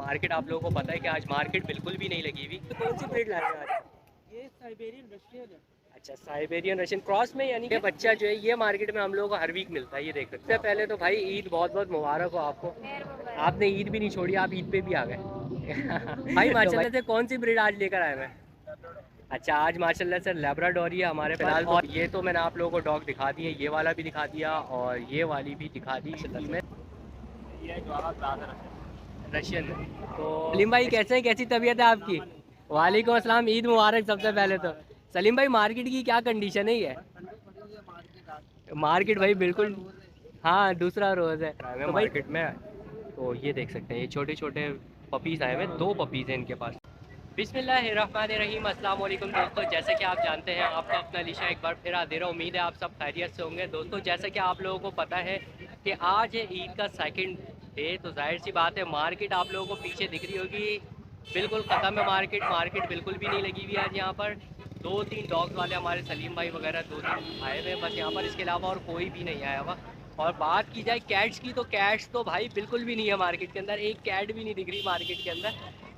Market आप लोगों को पता है कि आज मार्केट बिल्कुल भी नहीं लगी हुई। तो कौन सी ब्रीड लाए हैं आज आप? ये साइबेरियन रशियन है। अच्छा, साइबेरियन रशियन क्रॉस में, यानी कि बच्चा जो है ये मार्केट में हम लोगों को हर वीक मिलता है। ये देख सकते हैं। पहले तो भाई ईद बहुत बहुत मुबारक हो आपको। आपने ईद भी नहीं छोड़ी, आप ईद पे भी आ गए। भाई माशाल्लाह से कौन सी ब्रीड आज लेकर आए हैं? अच्छा, आज माशाल्लाह से लैब्राडोर ही है हमारे फिलहाल। और ये तो मैंने आप लोगों को डॉग दिखा दिए, ये वाला भी दिखा दिया और ये वाली भी दिखा दी। रशियन। तो सलीम भाई कैसे हैं, कैसी तबीयत है आपकी? वालेकुम अस्सलाम, ईद मुबारक सबसे पहले तो। सलीम भाई मार्केट की क्या कंडीशन है ये? मार्केट भाई बिल्कुल, हाँ दूसरा रोज़ है तो मार्केट में। तो ये देख सकते हैं, ये छोटे छोटे पपीज़ आए हुए हैं, 2 पपीज़ हैं इनके पास। बिस्मिल्लाहिर्रहमानिर्रहीम, अस्सलाम वालेकुम दोस्तों। जैसे कि आप जानते हैं, आपका अपना लिशा एक बार फिर हाजिर है। उम्मीद है आप सब खैरियत से होंगे। दोस्तों जैसे कि आप लोगों को पता है कि आज है ईद का सेकंड डे, तो जाहिर सी बात है मार्केट आप लोगों को पीछे दिख रही होगी, बिल्कुल ख़त्म है मार्केट। मार्केट बिल्कुल भी नहीं लगी हुई आज यहाँ पर। 2-3 डॉग्स वाले हमारे सलीम भाई वगैरह 2-3 आए हुए हैं बस यहाँ पर, इसके अलावा और कोई भी नहीं आया हुआ। और बात की जाए कैट्स की, तो कैट्स तो भाई बिल्कुल भी नहीं है मार्केट के अंदर, एक कैट भी नहीं दिख रही मार्केट के अंदर।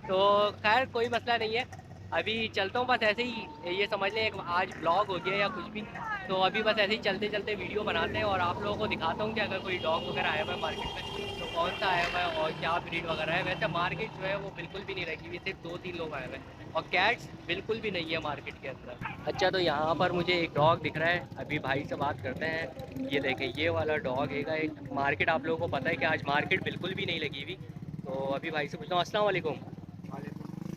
तो खैर कोई मसला नहीं है, अभी चलता हूँ बस ऐसे ही। ये समझ लें एक आज ब्लॉग हो गया या कुछ भी। तो अभी बस ऐसे ही चलते चलते वीडियो बनाते हैं और आप लोगों को दिखाता हूँ कि अगर कोई डॉग वगैरह आया हुआ है मार्केट में तो कौन सा आया हुआ है और क्या ब्रीड वगैरह है। वैसे मार्केट जो है वो बिल्कुल भी नहीं रखी हुई, सिर्फ 2-3 लोग आए हुए हैं और कैट्स बिल्कुल भी नहीं है मार्केट के अंदर। अच्छा, तो यहाँ पर मुझे एक डॉग दिख रहा है, अभी भाई से बात करते हैं। ये देखें, ये वाला डॉग है एक। मार्केट आप लोगों को पता है कि आज मार्केट बिल्कुल भी नहीं लगी हुई। तो अभी भाई से पूछता हूँ। अस्सलाम वालेकुम।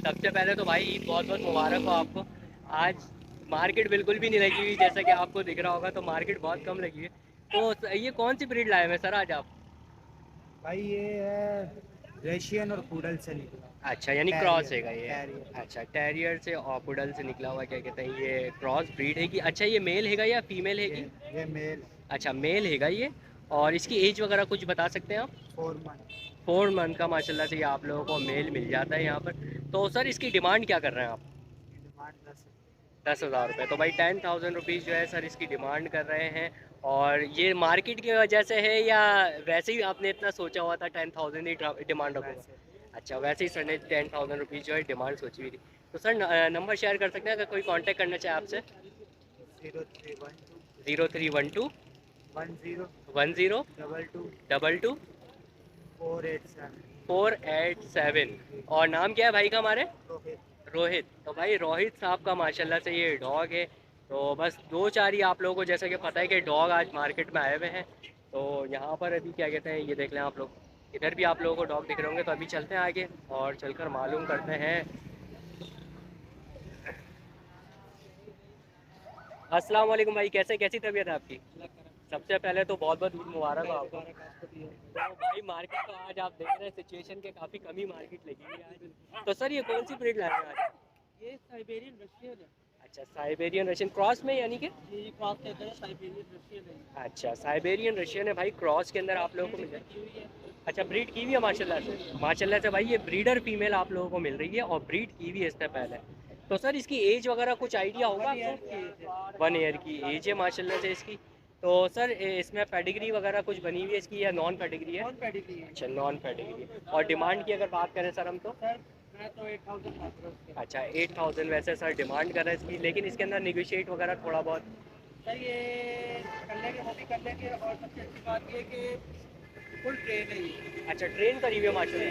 सबसे पहले तो भाई ईद बहुत बहुत मुबारक हो आपको। आज मार्केट बिल्कुल भी नहीं लगी हुई, जैसा कि आपको दिख रहा होगा, तो मार्केट बहुत कम लगी है। तो ये कौन सी ब्रीड लाए हुए हैं सर आज आप? भाई ये है रशियन और पूडल से निकला। अच्छा, यानी क्रॉस टेरियर हैगा ये। टेरियर। अच्छा, टेरियर से और पुडल से निकला हुआ, क्या कहते हैं, ये क्रॉस ब्रीड है कि? अच्छा, ये मेल हैगा या फीमेल ये हैगी? ये मेल अच्छा, मेल हैगा ये। और इसकी एज वगैरह कुछ बता सकते हैं आप? 4 मंथ। 4 मंथ का माशाल्लाह से ये आप लोगों को मेल मिल जाता है यहाँ पर। तो सर इसकी डिमांड क्या कर रहे हैं आप? डिमांड 10 है। 10,000 रुपये, तो भाई 10,000 रुपीज़ जो है सर इसकी डिमांड कर रहे हैं। और ये मार्केट की वजह से है या वैसे ही आपने इतना सोचा हुआ था 10,000 ही डिमांड रखूँगा? वैसे अच्छा, वैसे ही सर ने 10,000 रुपीज़ जो है डिमांड सोची हुई थी। तो सर नंबर शेयर कर सकते हैं अगर कोई कांटेक्ट करना चाहे आपसे? 0312 0312 10 10 22 22 487 487। और नाम क्या है भाई का हमारे? रोहित। रोहित। तो भाई रोहित साहब का माशाल्लाह से ये डॉग है। तो बस 2-4 ही आप लोगों को जैसा कि पता है कि डॉग आज मार्केट में आए हुए हैं। तो यहाँ पर अभी क्या कहते हैं, ये देख लें आप लोग, इधर भी आप लोगों को डॉग दिख रहे होंगे। तो अभी चलते हैं आगे और चलकर मालूम करते हैं। अस्सलाम वालेकुम भाई, कैसी तबीयत है आपकी? सबसे पहले तो बहुत बहुत ईद मुबारक हो आपको। तो भाई मार्केट तो आज आप देख रहे हैं सिचुएशन के काफ़ी कमी मार्केट लगी हुई है आज। तो सर ये कौन सी ब्रीड लाए हैं आज आप? ये साइबेरियन रशियन है। अच्छा, साइबेरियन रशियन क्रॉस में, यानी कि? ये क्रॉस कहते हैं, साइबेरियन रशियन है। अच्छा, साइबेरियन रशियन है भाई, क्रॉस के अंदर आप लोगों को मिल जाए। की हुई है। अच्छा, ब्रीड की हुई है माशाल्लाह से। माशाल्लाह से भाई ये ब्रीडर फीमेल आप लोगों को मिल रही है और ब्रीड की हुई है इससे पहले। तो सर इसकी एज वगैरह कुछ आइडिया होगा आपको? 1 ईयर की एज है माशाल्लाह से इसकी। तो सर इसमें पेडिग्री वगैरह कुछ बनी हुई है इसकी या नॉन पेडिग्री है? कौन पेडिग्री है? अच्छा, नॉन पेडिग्री। और डिमांड की अगर बात करें सर हम तो? सर मैं तो 8000 मांग रहा हूँ उसके। अच्छा, 8,000 वैसे सर डिमांड कर रहे हैं इसकी, लेकिन इसके अंदर निगोशिएट वगैरह थोड़ा बहुत? सर ये कर लेंगे, वो भी कर लेंगे। और सबसे अच्छी बात ये कि फुल ट्रेन है ये। अच्छा, ट्रेन करी हुई है माशाल्लाह।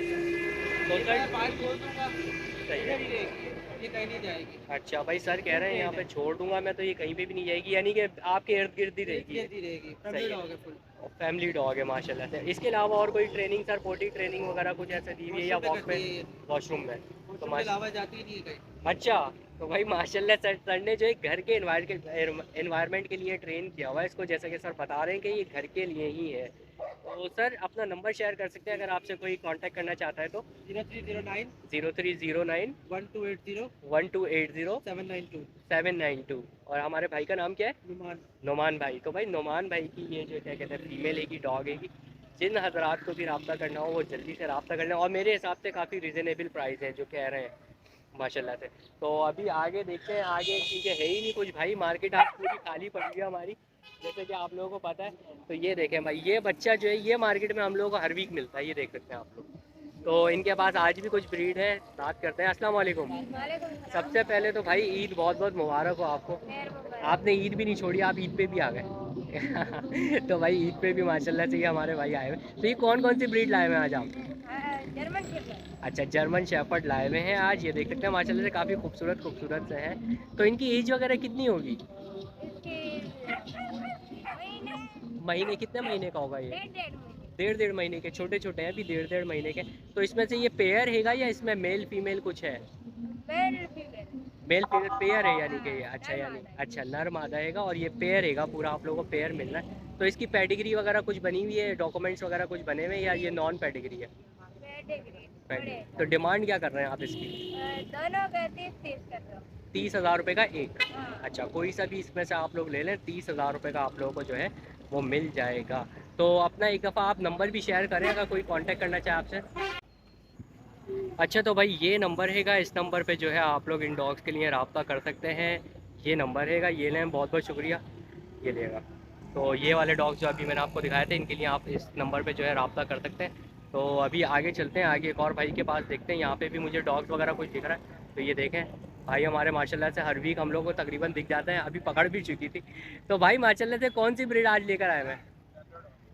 तो ये सर मैं बाहर छोड़ दूंगा, सही इधर है। ही रहेगी, ये कहीं नहीं जाएगी। अच्छा भाई, सर कह रहे हैं यहाँ पे छोड़ दूंगा मैं तो ये कहीं पे भी नहीं जाएगी, यानी कि आपके इर्द गिर्द ही रहेगी ये? जल्दी रहेगी, सही फैमिली है। डॉग है फुल। फैमिली डॉग है माशाल्लाह से। इसके अलावा और कोई ट्रेनिंग सर, पोटी ट्रेनिंग वगैरह कुछ ऐसा दी हुई है या वॉक में? वॉशरूम में तो वॉशरूम के अलावा जाती ही नहीं है कहीं। अच्छा, तो भाई माशाल्लाह सर ने जो एक घर के एनवायरनमेंट के लिए ट्रेन किया हुआ है इसको, जैसा कि सर बता रहे हैं कि ये घर के लिए ही है। तो सर अपना नंबर शेयर कर सकते हैं अगर आपसे कोई कांटेक्ट करना चाहता है तो? 0309 0309 1280 1280 792 792। और हमारे भाई का नाम क्या है? नुमान। नोमान भाई। तो भाई नोमान भाई की ये जो क्या कहते हैं फीमेल है की डॉग है की, जिन हजरात को भी रब्ता करना हो वो जल्दी से रब्ता कर लें। और मेरे हिसाब से काफ़ी रिजनेबल प्राइस है जो कह रहे हैं माशाल्लाह से। तो अभी आगे देखते हैं, आगे चीज़ें है ही नहीं कुछ भाई, मार्केट आज पूरी खाली पड़ी है हमारी, जैसे कि आप लोगों को पता है। तो ये देखें भाई, ये बच्चा जो है ये मार्केट में हम लोगों को हर वीक मिलता है, ये देख सकते हैं आप लोग। तो इनके पास आज भी कुछ ब्रीड है, बात करते हैं। अस्सलाम वालेकुम। सबसे पहले तो भाई ईद बहुत बहुत मुबारक हो आपको। आपने ईद भी नहीं छोड़ी, आप ईद पे भी आ गए। तो भाई ईद पे भी माशाल्लाह से ये हमारे भाई आए हुए। तो ये कौन कौन सी ब्रीड लाए हुए हैं आज आप? German shepherd. अच्छा, जर्मन शेफर्ड लाए हुए हैं आज। ये देख सकते हैं माशाल्लाह से काफ़ी खूबसूरत खूबसूरत से हैं। तो इनकी एज वगैरह कितनी होगी? महीने कितने महीने का होगा ये? डेढ़ डेढ़ महीने के, छोटे छोटे हैं अभी, डेढ़ डेढ़ महीने के। तो इसमें से ये पेयर हैगा या इसमें मेल फीमेल कुछ है? मेल फीमेल पेयर है यानी कि ये। अच्छा, यानी अच्छा नर मादा हैगा और ये पेयर हैगा, पूरा आप लोगों को पेयर मिल रहा है। तो इसकी पेडिग्री वगैरह कुछ बनी हुई है, डॉक्यूमेंट्स वगैरह कुछ बने हुए हैं या ये नॉन पेडिग्री है? तो डिमांड क्या कर रहे हैं आप इसकी? दोनों का 30 कर दो। 30,000 रुपये का एक। अच्छा, कोई सा भी इसमें से आप लोग ले लें, 30,000 रुपये का आप लोगों को जो है वो मिल जाएगा। तो अपना एक दफ़ा आप नंबर भी शेयर करें अगर कोई कांटेक्ट करना चाहे आपसे। अच्छा, तो भाई ये नंबर हैगा, इस नंबर पे जो है आप लोग इन डॉग्स के लिए रब्ता कर सकते हैं। ये नंबर हैगा, ये लें, बहुत बहुत शुक्रिया। ये लेगा। तो ये वाले डॉग्स जो अभी मैंने आपको दिखाए थे, इनके लिए आप इस नंबर पे जो है रब्ता कर सकते हैं। तो अभी आगे चलते हैं, आगे एक और भाई के पास देखते हैं। यहाँ पे भी मुझे डॉग्स वगैरह कुछ दिख रहा है। तो ये देखें भाई हमारे माशाल्लाह से हर वीक हम लोग को तकरीबन दिख जाते हैं, अभी पकड़ भी चुकी थी। तो भाई माशाल्लाह से कौन सी ब्रीड आज लेकर आए हैं?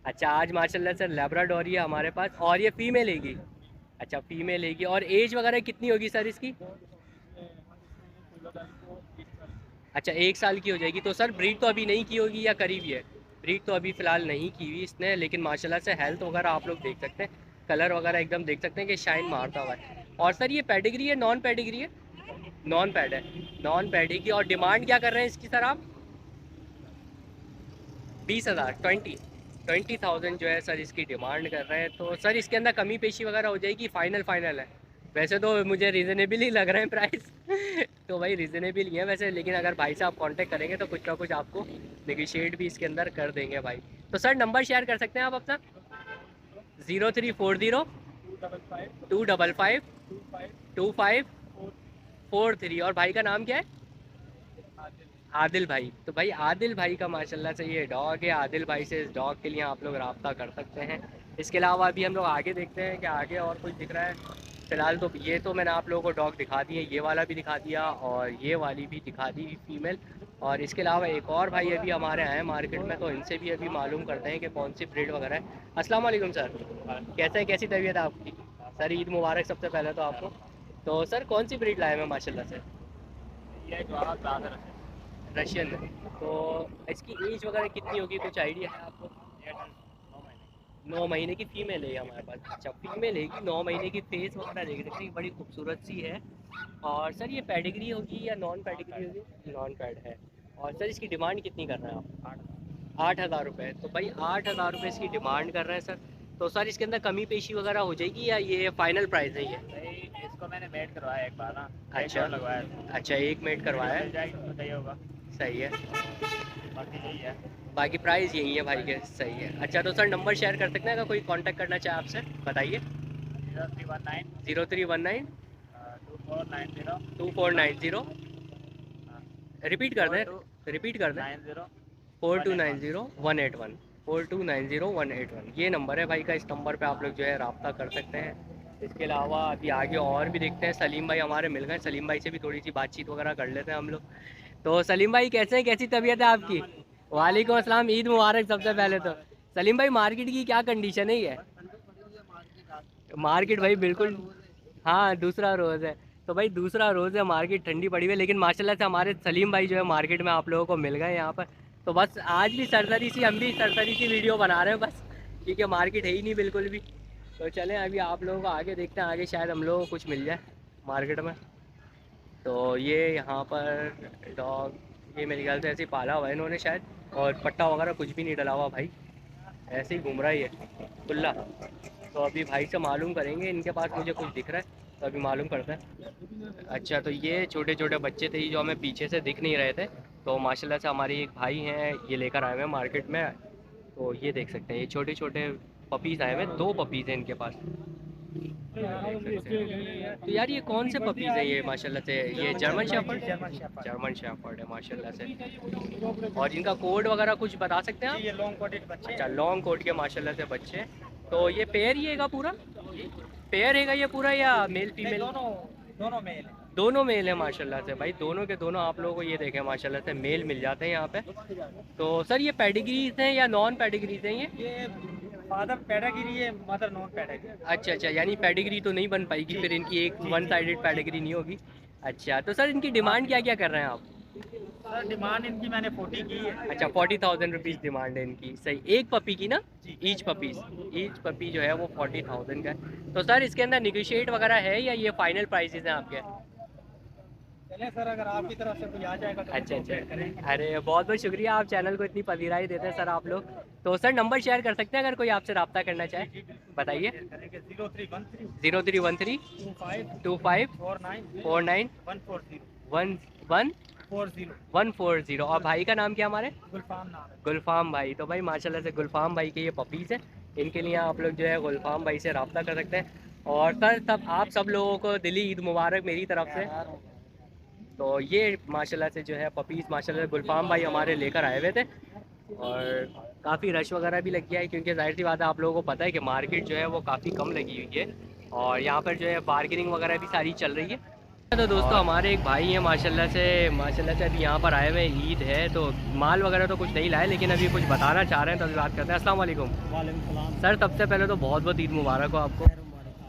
अच्छा, आज माशाल्लाह से लैब्राडोर है हमारे पास, और ये फीमेल हैगी। अच्छा, फीमेल हैगी। और एज वगैरह कितनी होगी सर इसकी? अच्छा, 1 साल की हो जाएगी। तो सर ब्रीड तो अभी नहीं की होगी या करीबी है? ब्रीड तो अभी फ़िलहाल नहीं की हुई इसने, लेकिन माशाल्लाह से हेल्थ वगैरह आप लोग देख सकते हैं, कलर वगैरह एकदम देख सकते हैं कि शाइन मारता हुआ है। और सर ये पेडिग्री है नॉन पेडिग्री है? नॉन पैड है। नॉन पैड की। और डिमांड क्या कर रहे हैं इसकी सर आप? 20,000, 20,000 जो है सर इसकी डिमांड कर रहे हैं। तो सर इसके अंदर कमी पेशी वगैरह हो जाएगी? फाइनल है? वैसे तो मुझे रीज़नेबल ही लग रहे हैं प्राइस। तो भाई रीज़नेबल ही है वैसे, लेकिन अगर भाई से आप कांटेक्ट करेंगे तो कुछ ना कुछ आपको नेगोशिएट भी इसके अंदर कर देंगे भाई। तो सर नंबर शेयर कर सकते हैं आप अपना? 0340 255 2543। और भाई का नाम क्या है? आदिल भाई। तो भाई आदिल भाई का माशाल्लाह से ये डॉग है। आदिल भाई से इस डॉग के लिए आप लोग रब्ता कर सकते हैं। इसके अलावा अभी हम लोग आगे देखते हैं कि आगे और कुछ दिख रहा है। फ़िलहाल तो ये तो मैंने आप लोगों को डॉग दिखा दिए, ये वाला भी दिखा दिया और ये वाली भी दिखा दी फीमेल। और इसके अलावा एक और भाई अभी हमारे आए मार्केट में, तो इनसे भी अभी मालूम करते हैं कि कौन सी ब्रीड वगैरह है। अस्सलाम वालेकुम सर, कैसे है, कैसी तबीयत है आपकी? सर ईद मुबारक सबसे पहले तो आपको। तो सर कौन सी ब्रीड लाए हैं माशाल्लाह से? ये जो है रशियन है। तो इसकी एज वगैरह कितनी होगी, कुछ आइडिया है आपको? 9 महीने की फीमेल है हमारे पास। अच्छा, फीमेल है कि 9 महीने की, फेस वगैरह देख सकते हैं, बड़ी खूबसूरत सी है। और सर ये पेडिग्री होगी या नॉन पेडिग्री होगी? नॉन पेड है। और सर इसकी डिमांड कितनी कर रहे हैं आप? 8,000 रुपये। तो भाई 8,000 रुपये इसकी डिमांड कर रहे हैं सर। तो सर इसके अंदर कमी पेशी वगैरह हो जाएगी या ये फाइनल प्राइस है ये? भाई इसको मैंने मेड करवाया एक बार ना। अच्छा। लगवाया। अच्छा, एक मेड करवाया मिल है। जाएगी तो सही होगा। सही है। बाकी यही है। बाकी प्राइस यही है भाई के। सही है। अच्छा, तो सर नंबर शेयर कर सकते हैं अगर कोई कांटेक्ट करना चाहे आपसे, बताइए। 0319 0319 2490 2490। रिपीट कर दें, रिपीट कर दें। 90 4290 181 ये नंबर है भाई का। इस नंबर पे आप लोग जो है रब्ता कर सकते हैं। इसके अलावा अभी आगे और भी देखते हैं। सलीम भाई हमारे मिल गए, सलीम भाई से भी थोड़ी सी बातचीत वगैरह कर लेते हैं हम लोग। तो सलीम भाई कैसे हैं, कैसी तबीयत है आपकी? वालेकुम अस्सलाम, ईद मुबारक सबसे पहले तो। सलीम भाई मार्केट की क्या कंडीशन है ये? मार्केट भाई बिल्कुल, हाँ दूसरा रोज़ है। तो भाई दूसरा रोज़ है, मार्केट ठंडी पड़ी हुई है, लेकिन माशाल्लाह से हमारे सलीम भाई जो है मार्केट में आप लोगों को मिल गए यहाँ पर। तो बस आज भी सरसरी सी, हम भी सरसरी सी वीडियो बना रहे हैं बस, क्योंकि मार्केट है ही नहीं बिल्कुल भी। तो चलें अभी आप लोगों को आगे देखते हैं, आगे शायद हम लोगों को कुछ मिल जाए मार्केट में। तो ये यहाँ पर डॉग, ये मेरे ख्याल से ऐसे ही पाला हुआ है इन्होंने शायद, और पट्टा वगैरह कुछ भी नहीं डला हुआ भाई, ऐसे ही घूम रहा है ये खुला। तो अभी भाई से मालूम करेंगे, इनके पास मुझे कुछ दिख रहा है तो अभी मालूम करते हैं। अच्छा, तो ये छोटे छोटे बच्चे थे जो हमें पीछे से दिख नहीं रहे थे, तो माशाल्लाह से हमारे एक भाई हैं, ये लेकर आए हुए हैं मार्केट में। तो ये देख सकते हैं, ये छोटे छोटे पपीज़ आए हुए हैं, 2 पपीज़ हैं इनके पास। तो यार ये कौन से पपीज़ हैं ये माशाल्लाह से? ये जर्मन शेफर्ड? जर्मन शेफर्ड है माशाल्लाह से। और इनका कोड वगैरह कुछ बता सकते हैं आप? ये लॉन्ग कोटेड बच्चे। अच्छा, लॉन्ग कोट के माशाल्लाह से बच्चे। तो ये पेयर ही हैगा पूरा? पेयर है ये पूरा या मेल नहीं, फीमेल? दोनों दोनों मेल है। दोनों मेल है माशाल्लाह से भाई, दोनों के दोनों आप लोगों को ये देखें माशाल्लाह से मेल मिल जाते हैं यहाँ पे। तो सर ये पेडिग्रीज हैं या नॉन पेडिग्रीज हैं ये फादर पेडागिरी है, मदर नॉन पेडागिरी। अच्छा अच्छा, यानी पेडिग्री तो नहीं बन पाएगी फिर इनकी, एक वन साइडेड पेडिग्री नहीं होगी। अच्छा, तो सर इनकी डिमांड क्या क्या कर रहे हैं आप? सर डिमांड इनकी मैंने 40 की है। अच्छा 40,000 रुपीज़ डिमांड है इनकी, सही, एक पपी की ना? ईच पपी जो है वो 40,000 का है। तो सर इसके अंदर निगोशिएट वगैरह है या ये फाइनल प्राइसेस हैं आपके? चलें सर, अगर आपकी तरफ से कोई आ जाएगा तो अच्छा नेगोशिएट अच्छा, करेंगे। अरे बहुत बहुत शुक्रिया, आप चैनल को इतनी पजीराई देते हैं सर आप लोग। तो सर नंबर शेयर कर सकते हैं अगर कोई आपसे रब्ता करना चाहे, बताइए। 0313 0313 25 25 49 49 140 40 140। और भाई का नाम क्या हमारे? गुलफाम नाम है। गुलफाम भाई। तो भाई माशाल्लाह से गुलफाम भाई के ये पपीज़ हैं, इनके लिए आप लोग जो है गुलफाम भाई से रब्ता कर सकते हैं। और सर सब आप सब लोगों को दिली ईद मुबारक मेरी तरफ से। तो ये माशाल्लाह से जो है पपीज़ माशाल्लाह से गुलफाम भाई हमारे लेकर आए हुए थे, और काफ़ी रश वगैरह भी लग गया है क्योंकि जाहिर सी बात है आप लोगों को पता है कि मार्केट जो है वो काफ़ी कम लगी हुई है, और यहाँ पर जो है बार्गेनिंग वगैरह भी सारी चल रही है। तो दोस्तों हमारे एक भाई हैं माशाल्लाह से अभी यहाँ पर आए हुए हैं, ईद है तो माल वगैरह तो कुछ नहीं लाए, लेकिन अभी कुछ बताना चाह रहे हैं तो अभी बात करते हैं। अस्सलाम वालेकुम। वालेकुम सलाम। सर सबसे पहले तो बहुत बहुत ईद मुबारक हो आपको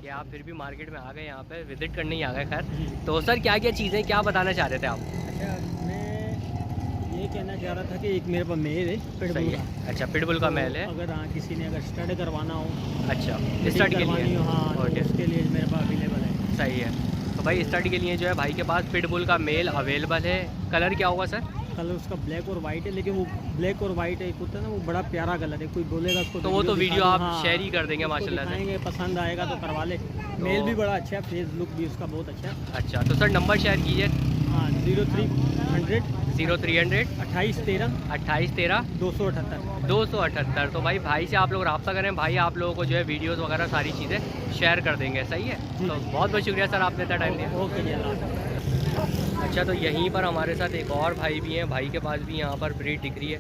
कि आप फिर भी मार्केट में आ गए, यहाँ पे विज़िट करने ही आ गए। खैर तो सर क्या क्या चीज़ें क्या बताना चाह रहे थे आप? अच्छा, मैं ये कहना चाह रहा था कि एक मेरे पास मेल है सही पिटबुल है। का। अच्छा पिटबुल का तो मेल है। अगर हाँ किसी ने अगर स्टडी करवाना हो, अच्छा breeding स्टडी के करवानी लिए? हो, हाँ तो ओके उसके लिए मेरे पास अवेलेबल है। सही है। तो भाई स्टडी के लिए जो है भाई के पास पिटबुल का मेल अवेलेबल है। कलर क्या होगा सर? कलर उसका ब्लैक और वाइट है, लेकिन वो ब्लैक और वाइट एक होता है ना, वो बड़ा प्यारा कलर है। कोई बोलेगा उसको तो वो तो वीडियो दिखा आप दो, हाँ, शेयर ही कर देंगे उसको माशाल्लाह से। दिखाएंगे, पसंद आएगा तो करवा ले। मेल भी बड़ा अच्छा है, फेस लुक भी उसका बहुत अच्छा है। अच्छा तो सर नंबर शेयर कीजिए। हाँ 0300 0300 28 13 28 13 278। 278। तो भाई भाई से आप लोग रब्ता करें, भाई आप लोगों को जो है वीडियोस वगैरह सारी चीज़ें शेयर कर देंगे। सही है, तो बहुत बहुत शुक्रिया सर आपने इतना टाइम दिया। ओके जी, अल्लाह हाफ़िज़। अच्छा तो यहीं पर हमारे साथ एक और भाई भी हैं, भाई के पास भी यहाँ पर ब्रीड दिख रही है,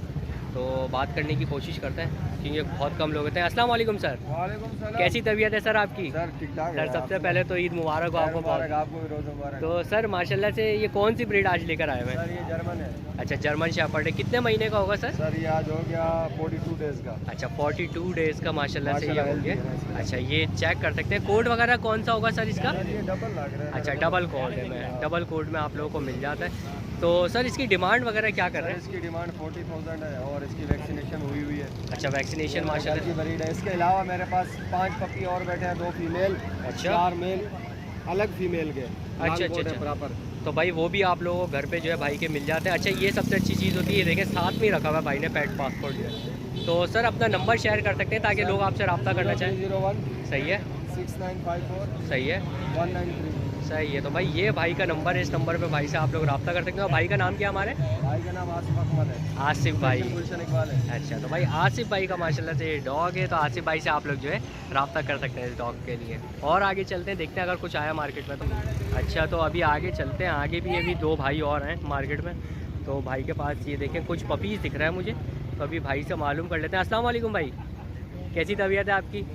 तो बात करने की कोशिश करते हैं क्योंकि बहुत कम लोग होते हैं। अस्सलाम वालेकुम सर। वालेकुम सलाम। कैसी तबीयत है सर आपकी? सर ठीक ठाक है। सर सबसे पहले तो ईद मुबारक हो आपको बहुत। आपको भी रोज़ मुबारक। तो सर माशाल्लाह से ये कौन सी ब्रीड आज लेकर आए हुए हैं? सर ये जर्मन है। अच्छा जर्मन शेफर्ड है, कितने महीने का होगा सर? सर ये आज हो गया 42 डेज़ का। अच्छा 42 डेज़ का माशाल्लाह से ये हो माशाल्लाह गया। healthy है। अच्छा ये चेक कर सकते हैं, कोड वगैरह कौन सा होगा सर इसका? सर ये डबल लग रहा है। अच्छा डबल कोड है, में डबल कोड में आप लोगों को मिल जाता है। तो सर इसकी डिमांड वगैरह क्या कर सर रहे हैं? इसकी डिमांड 40,000 है और इसकी वैक्सीनेशन हुई हुई है। अच्छा वैक्सीनेशन माशाल्लाह की ब्रीड है। इसके अलावा मेरे पास 5 पपी और बैठे हैं, 2 फीमेल, अच्छा। 4 मेल, अलग फीमेल के। अच्छा, अच्छा। प्रॉपर। तो भाई वो भी आप लोगों को घर पे जो है भाई के मिल जाते हैं। अच्छा ये सबसे अच्छी चीज़ होती है, ये देखें साथ में ही रखा हुआ है भाई ने पेट पासपोर्ट जो है। तो सर अपना नंबर शेयर कर सकते हैं ताकि लोग आपसे रब्ता करना चाहें। 0301 सही है 6954 सही है 193। सही है। तो भाई ये भाई का नंबर है, इस नंबर पे भाई से आप लोग रब्ता कर सकते हैं। और भाई का नाम क्या हमारे? भाई का नाम आसिफ अहमद है। आसिफ भाई। गुलशन इकबाल है। अच्छा तो भाई आसिफ भाई का माशाल्लाह से डॉग है, तो आसिफ भाई से आप लोग जो है रब्ता कर सकते हैं इस डॉग के लिए। और आगे चलते हैं, देखते हैं अगर कुछ आया मार्केट में तो। अच्छा तो अभी आगे चलते हैं, आगे भी अभी 2 भाई और हैं मार्केट में। तो भाई के पास ये देखें कुछ पपीज़ दिख रहा है मुझे, तो अभी भाई से मालूम कर लेते हैं। अस्सलाम वालेकुम भाई, कैसी तबीयत है आपकी?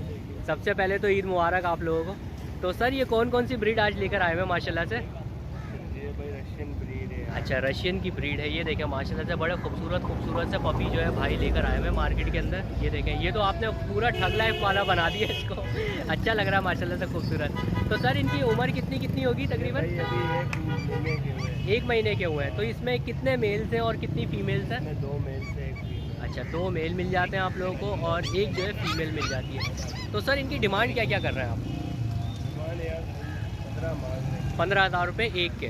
सबसे पहले तो ईद मुबारक आप लोगों को। तो सर ये कौन कौन सी ब्रीड आज लेकर आए हुए माशाल्लाह से? ये भाई रशियन ब्रीड है। अच्छा रशियन की ब्रीड है, ये देखें माशाल्लाह से बड़े खूबसूरत से पपी जो है भाई लेकर आए हुए हैं मार्केट के अंदर। ये देखें, ये तो आपने पूरा ठग लाइफ वाला बना दिया इसको। अच्छा लग रहा है माशाल्लाह से खूबसूरत। तो सर इनकी उम्र कितनी कितनी होगी तकरीबन? भाई अभी 1 महीने के हुए हैं। 1 महीने के हुए हैं। तो इसमें कितने मेल्स हैं और कितनी फीमेल्स हैं? इसमें 2 मेल से 1 फीमेल। अच्छा 2 मेल मिल जाते हैं आप लोगों को और एक जो है फीमेल मिल जाती है। तो सर इनकी डिमांड क्या क्या कर रहे हैं आप? मान यार 15 मांग रहे हैं। 15,000 रुपये एक के।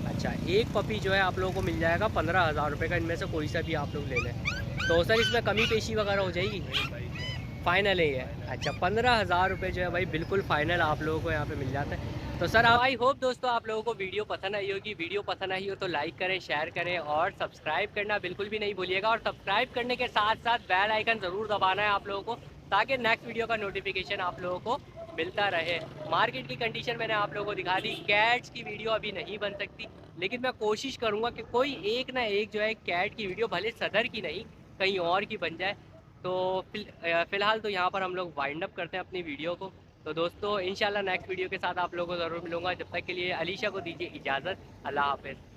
अच्छा एक पपी जो है आप लोगों को मिल जाएगा 15,000 रुपये का, इनमें से कोई सा भी आप लोग ले लें। तो सर इसमें कमी पेशी वगैरह हो जाएगी? फ़ाइनल है ये। अच्छा 15,000 रुपये जो है भाई बिल्कुल फ़ाइनल आप लोगों को यहाँ पे मिल जाता है। तो सर आई होप दोस्तों आप लोगों को वीडियो पसंद आई होगी। वीडियो पसंद आई हो तो लाइक करें, शेयर करें और सब्सक्राइब करना बिल्कुल भी नहीं भूलिएगा। और सब्सक्राइब करने के साथ साथ बेल आइकन ज़रूर दबाना है आप लोगों को, ताकि नेक्स्ट वीडियो का नोटिफिकेशन आप लोगों को मिलता रहे। मार्केट की कंडीशन मैंने आप लोगों को दिखा दी। कैट्स की वीडियो अभी नहीं बन सकती, लेकिन मैं कोशिश करूँगा कि कोई एक ना एक जो है कैट की वीडियो, भले सदर की नहीं कहीं और की बन जाए। तो फ़िलहाल तो यहाँ पर हम लोग वाइंड अप करते हैं अपनी वीडियो को। तो दोस्तों इंशाल्लाह नेक्स्ट वीडियो के साथ आप लोगों को ज़रूर मिलूंगा। जब तक के लिए अलीशा को दीजिए इजाज़त। अल्लाह हाफ़िज़।